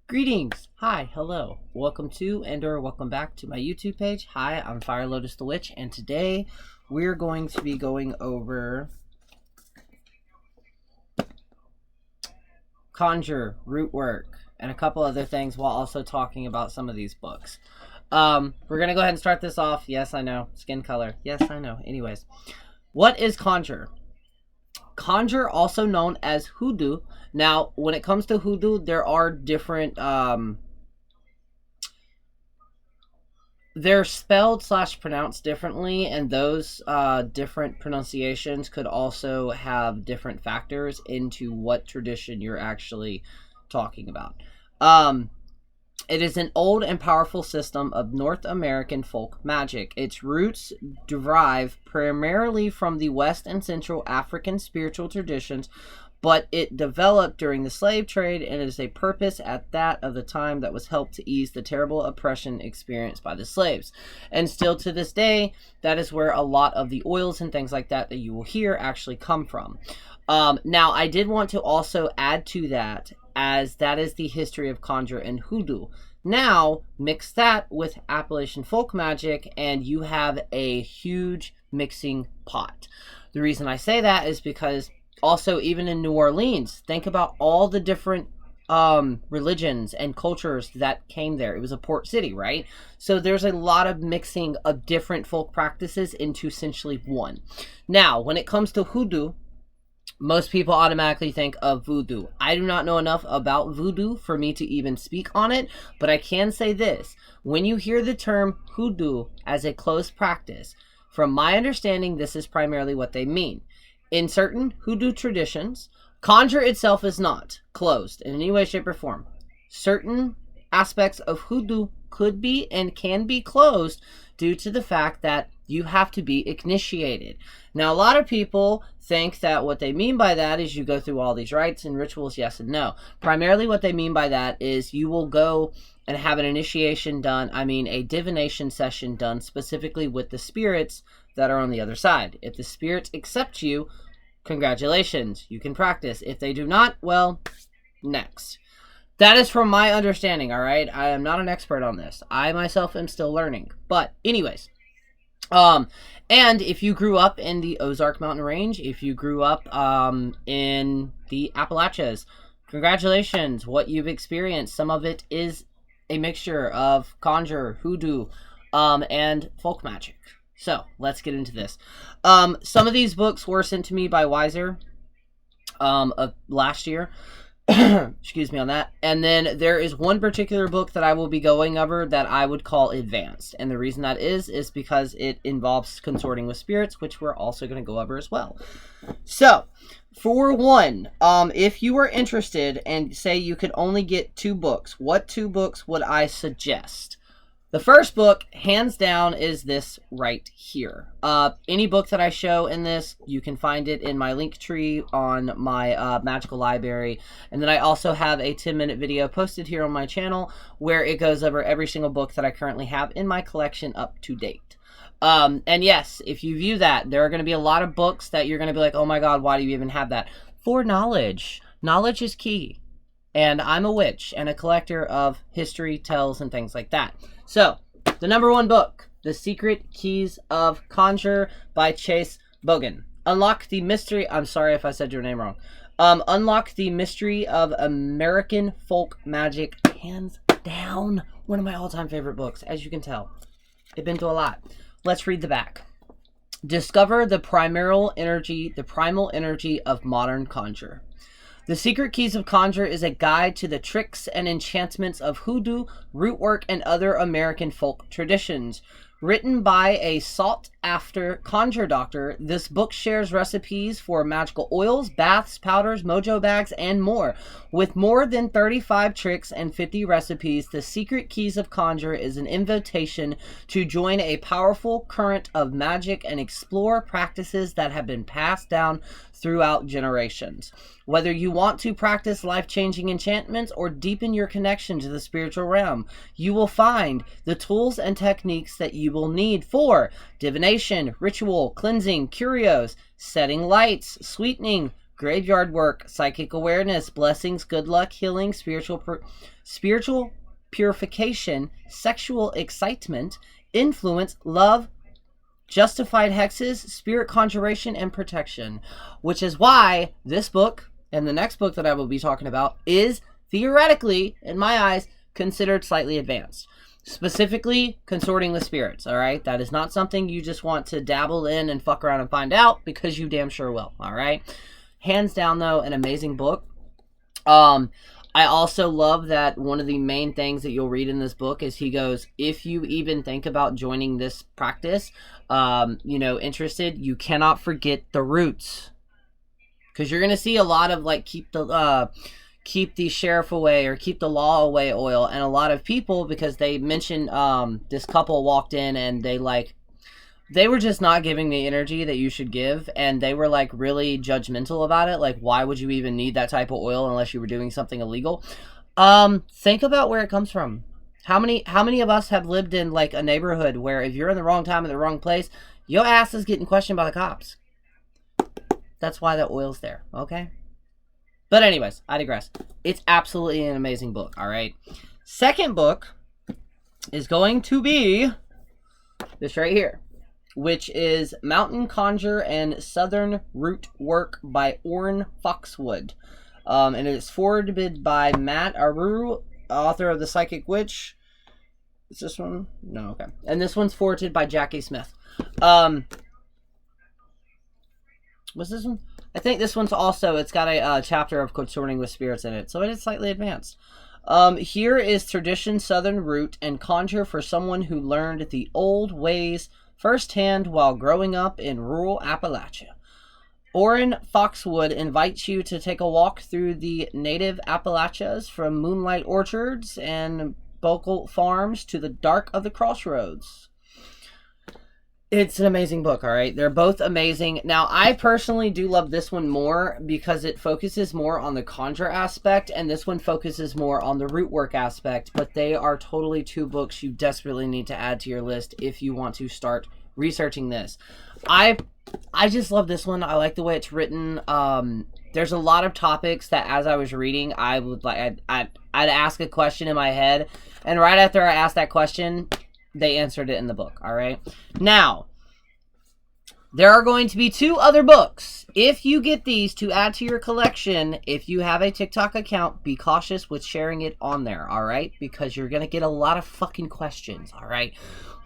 Greetings! Hi, hello. Welcome to and/or welcome back to my YouTube page. Hi, I'm Fire Lotus the Witch, and today we're going to be going over conjure, root work, and a couple other things while also talking about some of these books. We're going to go ahead and start this off. Yes, I know. Skin color. Yes, I know. Anyways, what is conjure? Conjure, also known as hoodoo. Now, when it comes to hoodoo, there are different, they're spelled / pronounced differently, and those different pronunciations could also have different factors into what tradition you're actually talking about. It is an old and powerful system of North American folk magic. Its roots derive primarily from the West and Central African spiritual traditions, but it developed during the slave trade and is a purpose at that of the time that was helped to ease the terrible oppression experienced by the slaves. And still to this day, that is where a lot of the oils and things like that you will hear actually come from. Now, I did want to also add to that, as that is the history of conjure and hoodoo. Now, mix that with Appalachian folk magic, and you have a huge mixing pot. The reason I say that is because also, even in New Orleans, think about all the different religions and cultures that came there. It was a port city, right? So there's a lot of mixing of different folk practices into essentially one. Now, when it comes to hoodoo, most people automatically think of voodoo. I do not know enough about voodoo for me to even speak on it, but I can say this. When you hear the term hoodoo as a closed practice, from my understanding, this is primarily what they mean. In certain hoodoo traditions, conjure itself is not closed in any way, shape, or form. Certain aspects of hoodoo could be and can be closed due to the fact that you have to be initiated. Now, a lot of people think that what they mean by that is you go through all these rites and rituals, yes and no. Primarily what they mean by that is you will go and have an initiation done, a divination session done specifically with the spirits that are on the other side. If the spirits accept you, congratulations, you can practice. If they do not, well, next. That is from my understanding, all right? I am not an expert on this. I myself am still learning. But anyways, and if you grew up in the Ozark Mountain Range, if you grew up in the Appalachians, congratulations, what you've experienced. Some of it is a mixture of conjure, hoodoo, and folk magic. So let's get into this. Some of these books were sent to me by Wiser of last year. Excuse me on that. And then there is one particular book that I will be going over that I would call advanced. And the reason that is because it involves consorting with spirits, which we're also going to go over as well. So, for one, if you are interested and say you could only get 2 books, what 2 books would I suggest? The first book, hands down, is this right here. Any book that I show in this, you can find it in my link tree on my magical library. And then I also have a 10-minute video posted here on my channel where it goes over every single book that I currently have in my collection up to date. And yes, if you view that, there are going to be a lot of books that you're going to be like, oh my God, why do you even have that? For knowledge. Knowledge is key. And I'm a witch and a collector of history, tales, and things like that. So, the number 1 book, The Secret Keys of Conjure by Chase Bogan. Unlock the mystery, I'm sorry if I said your name wrong. Unlock the mystery of American folk magic. Hands down, one of my all-time favorite books, as you can tell. I've been to a lot. Let's read the back. Discover the primal energy of modern conjure. The Secret Keys of Conjure is a guide to the tricks and enchantments of hoodoo, root work, and other American folk traditions. Written by a sought-after conjure doctor, this book shares recipes for magical oils, baths, powders, mojo bags, and more. With more than 35 tricks and 50 recipes, The Secret Keys of Conjure is an invitation to join a powerful current of magic and explore practices that have been passed down throughout generations. Whether you want to practice life-changing enchantments or deepen your connection to the spiritual realm, you will find the tools and techniques that you will need for divination, ritual, cleansing, curios, setting lights, sweetening, graveyard work, psychic awareness, blessings, good luck, healing, spiritual purification, sexual excitement, influence, love, justified hexes, spirit conjuration, and protection. Which is why this book and the next book that I will be talking about is theoretically, in my eyes, considered slightly advanced. Specifically, consorting with spirits, alright? That is not something you just want to dabble in and fuck around and find out, because you damn sure will, alright? Hands down, though, an amazing book. I also love that one of the main things that you'll read in this book is he goes, if you even think about joining this practice, interested, you cannot forget the roots. Because you're going to see a lot of, like, keep the sheriff away or keep the law away oil. And a lot of people, because they mentioned this couple walked in and they were just not giving the energy that you should give. And they were like really judgmental about it. Like, why would you even need that type of oil unless you were doing something illegal? Think about where it comes from. How many of us have lived in like a neighborhood where if you're in the wrong time in the wrong place, your ass is getting questioned by the cops? That's why that oil's there, okay? But anyways, I digress. It's absolutely an amazing book, all right? Second book is going to be this right here, which is Mountain Conjure and Southern Root Work by Orrin Foxwood. And it is forwarded by Matt Aruru, author of The Psychic Witch. Is this one? No, okay. And this one's forwarded by Jackie Smith. Was this one? I think this one's also, it's got a chapter of consorting with spirits in it, so it is slightly advanced. Here is Tradition Southern Root and Conjure for someone who learned the old ways firsthand while growing up in rural Appalachia. Orrin Foxwood invites you to take a walk through the native Appalachias from moonlight orchards and Bocal farms to the dark of the crossroads. It's an amazing book, all right? They're both amazing. Now, I personally do love this one more because it focuses more on the conjure aspect, and this one focuses more on the root work aspect, but they are totally two books you desperately need to add to your list if you want to start researching this. I just love this one. I like the way it's written. There's a lot of topics that as I was reading, I would like I'd ask a question in my head, and right after I asked that question, they answered it in the book, all right? Now, there are going to be 2 other books. If you get these to add to your collection, if you have a TikTok account, be cautious with sharing it on there, all right? Because you're going to get a lot of fucking questions, all right?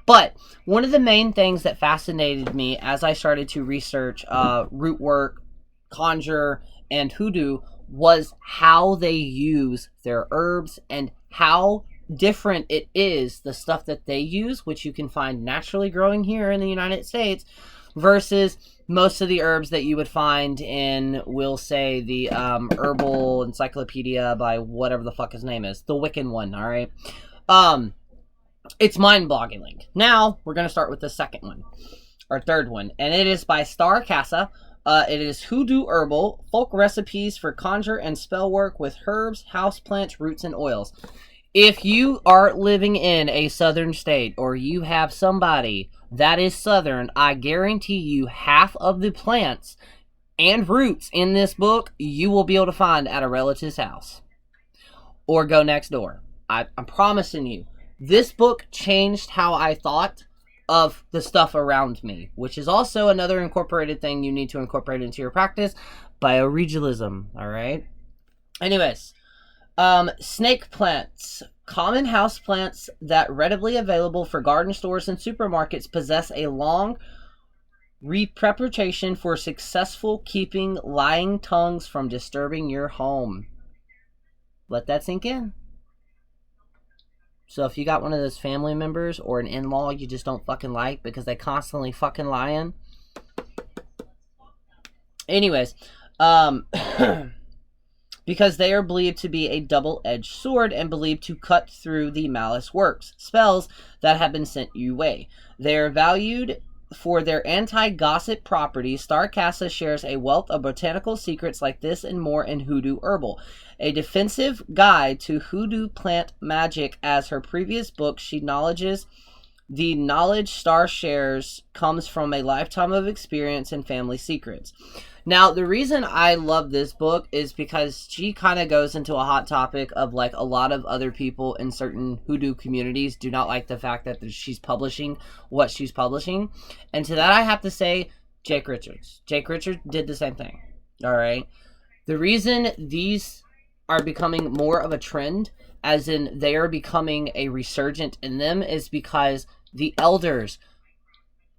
But one of the main things that fascinated me as I started to research root work, conjure, and hoodoo was how they use their herbs and how different it is, the stuff that they use, which you can find naturally growing here in the United States, versus most of the herbs that you would find in, we'll say, the herbal encyclopedia by whatever the fuck his name is, the Wiccan one, all right? It's mind-boggling. Now, we're going to start with the second one, or third one, and it is by Star Casa. It is Hoodoo Herbal, folk recipes for conjure and spell work with herbs, houseplants, roots, and oils. If you are living in a southern state or you have somebody that is southern, I guarantee you half of the plants and roots in this book you will be able to find at a relative's house or go next door. I'm promising you. This book changed how I thought of the stuff around me, which is also another incorporated thing you need to incorporate into your practice, bioregalism, all right? Anyways. Snake plants. Common house plants that readily available for garden stores and supermarkets possess a long reputation for successful keeping lying tongues from disturbing your home. Let that sink in. So if you got one of those family members or an in-law you just don't fucking like because they constantly fucking lying. Anyways, because they are believed to be a double-edged sword and believed to cut through the malice works, spells that have been sent your way. They are valued for their anti-gossip properties. Star Casa shares a wealth of botanical secrets like this and more in Hoodoo Herbal, a defensive guide to hoodoo plant magic. As her previous book, she acknowledges The knowledge Star shares comes from a lifetime of experience and family secrets. Now, the reason I love this book is because she kind of goes into a hot topic of like a lot of other people in certain hoodoo communities do not like the fact that she's publishing what she's publishing. And to that, I have to say, Jake Richards. Jake Richards did the same thing. All right. The reason these are becoming more of a trend, as in they are becoming a resurgent in them, is because the elders,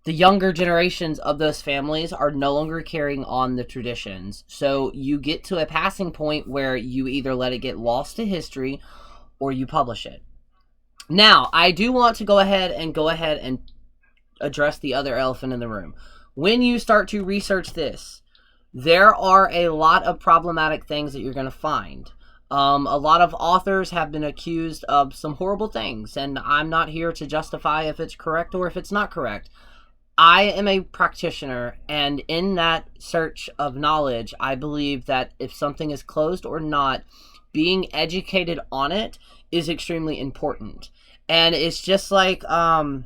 the younger generations of those families are no longer carrying on the traditions. So you get to a passing point where you either let it get lost to history or you publish it. Now, I do want to go ahead and address the other elephant in the room. When you start to research this, there are a lot of problematic things that you're going to find. A lot of authors have been accused of some horrible things, and I'm not here to justify if it's correct or if it's not correct. I am a practitioner, and in that search of knowledge, I believe that if something is closed or not, being educated on it is extremely important. And it's just like the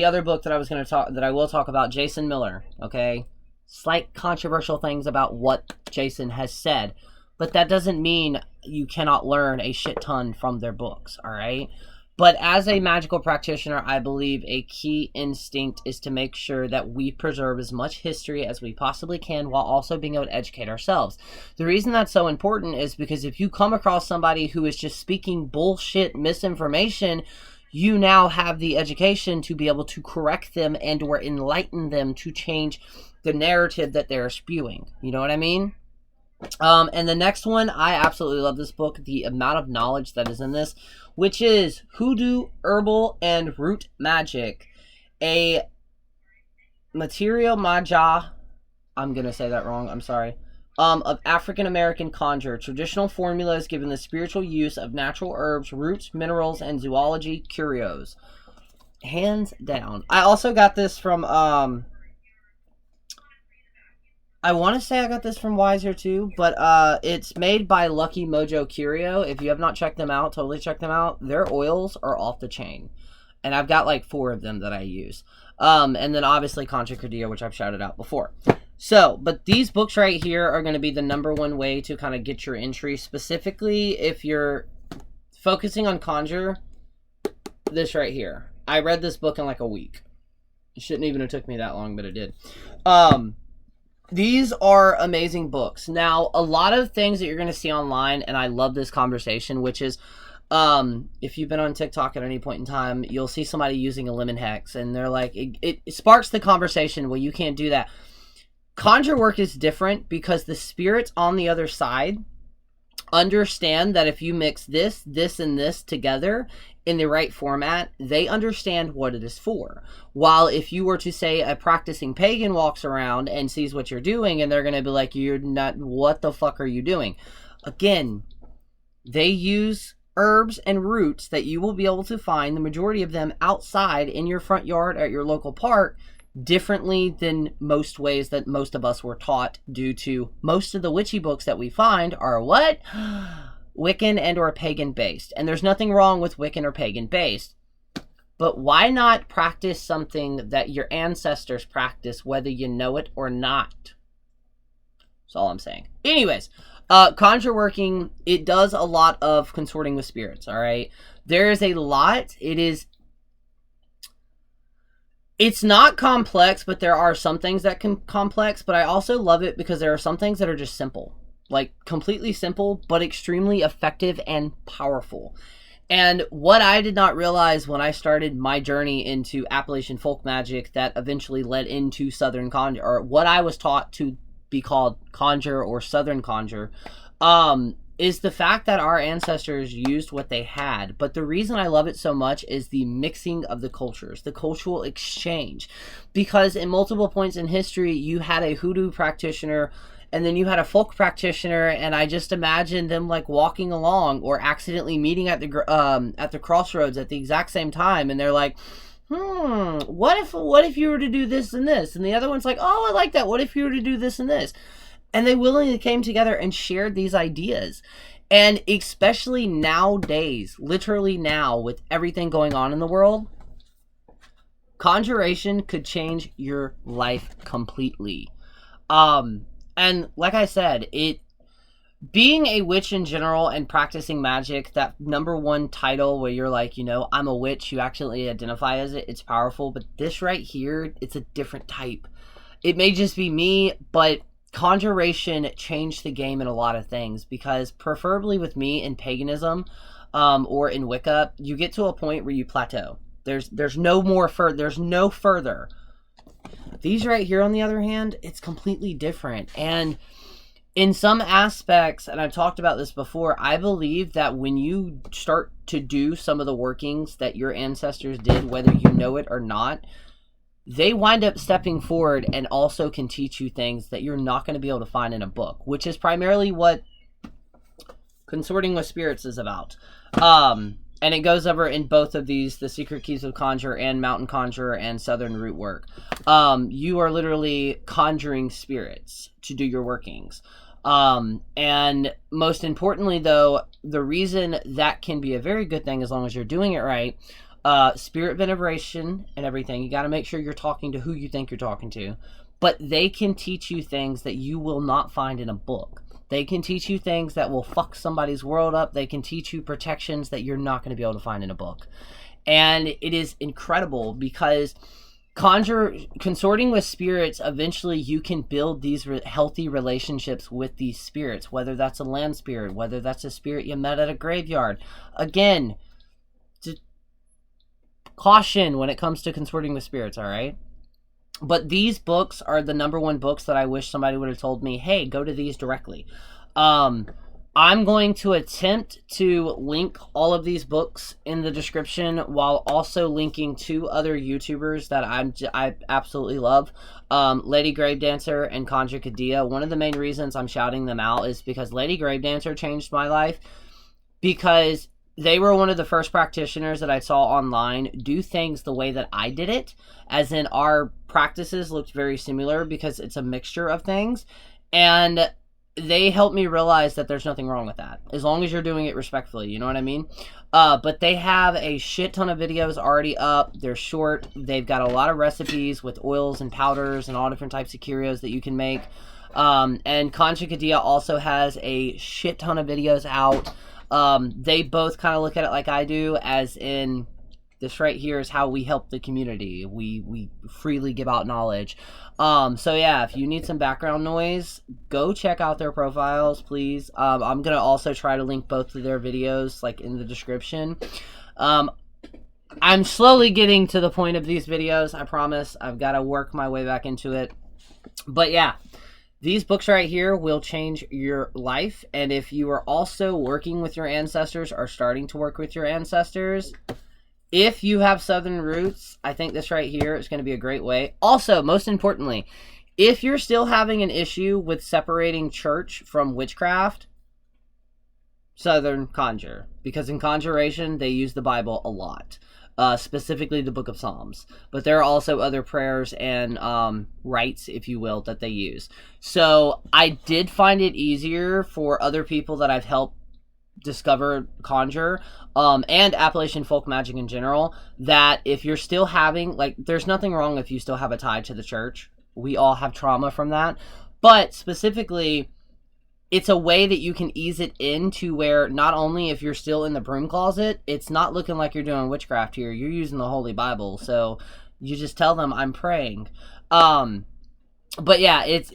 other book that I will talk about, Jason Miller, okay? Slight controversial things about what Jason has said, but that doesn't mean you cannot learn a shit ton from their books, all right? But as a magical practitioner, I believe a key instinct is to make sure that we preserve as much history as we possibly can while also being able to educate ourselves. The reason that's so important is because if you come across somebody who is just speaking bullshit misinformation, you now have the education to be able to correct them and or enlighten them to change the narrative that they're spewing. You know what I mean? And the next one, I absolutely love this book, the amount of knowledge that is in this, which is Hoodoo, Herbal, and Root Magic, a material maja, I'm going to say that wrong, I'm sorry, of African-American conjure, traditional formulas given the spiritual use of natural herbs, roots, minerals, and zoology curios. Hands down. I also got this from, I want to say I got this from Wiser too, but it's made by Lucky Mojo Curio. If you have not checked them out, totally check them out. Their oils are off the chain. And I've got like 4 of them that I use. And then obviously Concha Cardillo, which I've shouted out before. So, but these books right here are going to be the #1 way to kind of get your entry. Specifically, if you're focusing on conjure, this right here. I read this book in like a week. It shouldn't even have took me that long, but it did. These are amazing books. Now, a lot of things that you're going to see online, and I love this conversation, which is, if you've been on TikTok at any point in time, you'll see somebody using a lemon hex, and they're like, it sparks the conversation, well, you can't do that. Conjure work is different because the spirits on the other side understand that if you mix this, this, and this together in the right format, they understand what it is for. While if you were to say a practicing pagan walks around and sees what you're doing, and they're going to be like, you're not, what the fuck are you doing? Again, they use herbs and roots that you will be able to find, the majority of them outside in your front yard at your local park, differently than most ways that most of us were taught, due to most of the witchy books that we find are what? Wiccan and or pagan based. And there's nothing wrong with Wiccan or pagan based. But why not practice something that your ancestors practice, whether you know it or not? That's all I'm saying. Anyways, conjure working, it does a lot of consorting with spirits, all right? There is a lot. It's not complex, but there are some things that can complex, but I also love it because there are some things that are just simple. Like, completely simple, but extremely effective and powerful. And what I did not realize when I started my journey into Appalachian folk magic that eventually led into Southern Conjure, or what I was taught to be called Conjure or Southern Conjure, is the fact that our ancestors used what they had. But the reason I love it so much is the mixing of the cultures, the cultural exchange. Because in multiple points in history, you had a hoodoo practitioner, and then you had a folk practitioner, and I just imagine them like walking along or accidentally meeting at the crossroads at the exact same time, and they're like, what if you were to do this and this? And the other one's like, oh, I like that. What if you were to do this and this? And they willingly came together and shared these ideas. And especially nowadays, literally now, with everything going on in the world, Conjuration could change your life completely. And like I said, being a witch in general and practicing magic, that number one title where you're like, I'm a witch, you actually identify as it, it's powerful. But this right here, it's a different type. It may just be me, but conjuration changed the game in a lot of things, because preferably with me in paganism, or in Wicca, you get to a point where you plateau. There's no more there's no further. These right here, on the other hand, it's completely different. And in some aspects, and I've talked about this before, I believe that when you start to do some of the workings that your ancestors did, whether you know it or not, they wind up stepping forward and also can teach you things that you're not going to be able to find in a book, which is primarily what Consorting with Spirits is about. And it goes over in both of these, the Secret Keys of Conjure and Mountain Conjurer and Southern Root Work. You are literally conjuring spirits to do your workings. And most importantly, though, the reason that can be a very good thing as long as you're doing it right, spirit veneration and everything, you got to make sure you're talking to who you think you're talking to. But they can teach you things that you will not find in a book. They can teach you things that will fuck somebody's world up. They can teach you protections that you're not going to be able to find in a book. And it is incredible, because consorting with spirits, eventually you can build these healthy relationships with these spirits, whether that's a land spirit, whether that's a spirit you met at a graveyard. Again, caution when it comes to consorting with spirits, all right? But these books are the number one books that I wish somebody would have told me, hey, go to these directly. I'm going to attempt to link all of these books in the description, while also linking 2 other YouTubers that I absolutely love, Lady Gravedancer and Conjure Kadia. One of the main reasons I'm shouting them out is because Lady Gravedancer changed my life, because they were one of the first practitioners that I saw online do things the way that I did it, as in our practices looked very similar because it's a mixture of things, and they helped me realize that there's nothing wrong with that, as long as you're doing it respectfully, you know what I mean? But they have a shit ton of videos already up. They're short. They've got a lot of recipes with oils and powders and all different types of curios that you can make. And Conjure Kadia also has a shit ton of videos out. They both kind of look at it like I do, as in, this right here is how we help the community. We freely give out knowledge. So yeah, if you need some background noise, go check out their profiles, please. I'm gonna also try to link both of their videos, like, in the description. I'm slowly getting to the point of these videos, I promise. I've got to work my way back into it. But yeah, these books right here will change your life. And if you are also working with your ancestors or starting to work with your ancestors, if you have Southern roots, I think this right here is going to be a great way. Also, most importantly, if you're still having an issue with separating church from witchcraft, Southern conjure. Because in conjuration, they use the Bible a lot. Specifically the Book of Psalms. But there are also other prayers and rites, if you will, that they use. So I did find it easier for other people that I've helped discover conjure, and Appalachian folk magic in general, that if you're still having, like, there's nothing wrong if you still have a tie to the church. We all have trauma from that. But specifically, it's a way that you can ease it into where not only if you're still in the broom closet, it's not looking like you're doing witchcraft here. You're using the Holy Bible. So you just tell them, I'm praying. But yeah, it's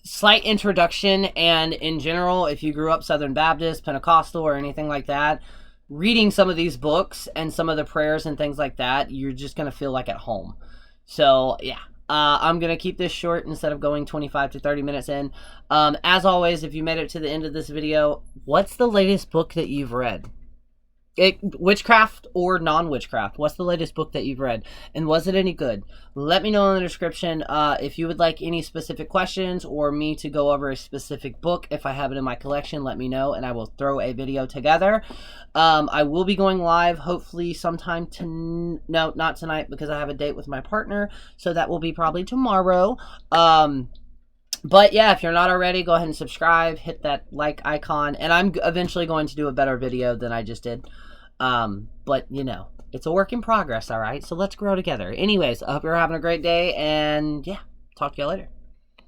slight introduction, and in general, if you grew up Southern Baptist, Pentecostal, or anything like that, reading some of these books and some of the prayers and things like that, you're just going to feel like at home. So yeah, I'm going to keep this short instead of going 25 to 30 minutes in. As always, if you made it to the end of this video, what's the latest book that you've read? Witchcraft or non-witchcraft, what's the latest book that you've read, and was it any good? Let me know in the description. If you would like any specific questions or me to go over a specific book, if I have it in my collection, let me know and I will throw a video together. I will be going live hopefully sometime no, not tonight, because I have a date with my partner, so that will be probably tomorrow. But yeah, if you're not already, go ahead and subscribe, hit that like icon, and I'm eventually going to do a better video than I just did. But you know, it's a work in progress, all right? So let's grow together. Anyways, I hope you're having a great day, and yeah, talk to you later.